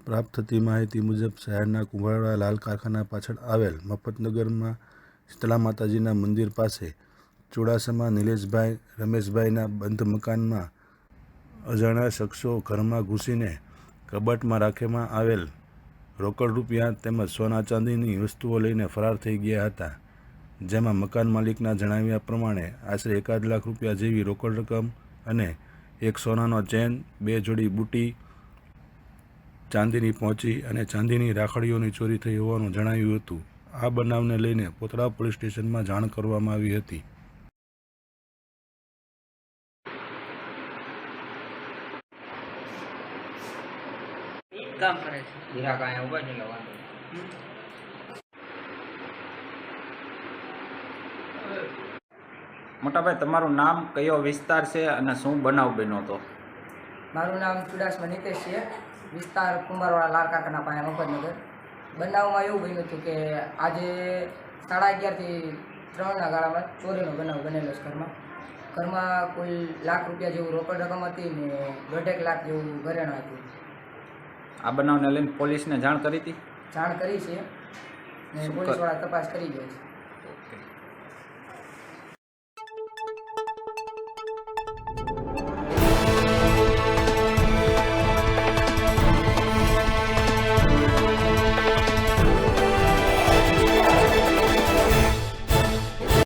પ્રાપ્ત થતી માહિતી મુજબ શહેરના કુંભારવાડા લાલ કારખાના પાછળ આવેલ મફતનગરમાં શીતળા માતાજીના મંદિર પાસે ચુડાસમા નિલેશભાઈ રમેશભાઈના બંધ મકાનમાં અજાણ્યા શખ્સો ઘરમાં ઘૂસીને કબાટમાં રાખવામાં આવેલ રોકડ રૂપિયા તેમજ સોના ચાંદીની વસ્તુઓ લઈને ફરાર થઈ ગયા હતા, જેમાં મકાન માલિકના જણાવ્યા પ્રમાણે આશરે 1.5 લાખ રૂપિયા જેવી રોકડ રકમ અને એક સોનાનો ચેન, 2 જોડી બુટી, ચાંદીની પહોંચી અને ચાંદીની રાખડીઓની ચોરી થઈ હોવાનું જણાવ્યું હતું। આ બનાવને લઈને પોતળા પોલીસ સ્ટેશનમાં જાણ કરવામાં આવી હતી। કામ કરે છે હીરા કાંઈ ઉભા છે વાંધો મોટાભાઈ તમારું નામ, કયો વિસ્તાર છે અને શું બનાવ બન્યો હતો? મારું નામ ચુડાસમા નિતેશ છે, વિસ્તાર કુંભારવાડા લાલ કારખાના પાસે મફતનગર। બનાવમાં એવું બન્યું હતું કે આજે 11:30 થી 3ના ગાળામાં ચોરીનો બનાવ બનેલો છે। ઘરમાં કુલ ₹1 લાખ જેવું રોકડ રકમ હતી ને 1.5 લાખ જેવું ઘરેણાં હતું। આ બનાવને લઈને પોલીસને જાણ કરી હતી? જાણ કરી છે ને પોલીસવાળા તપાસ કરી ગયા છે।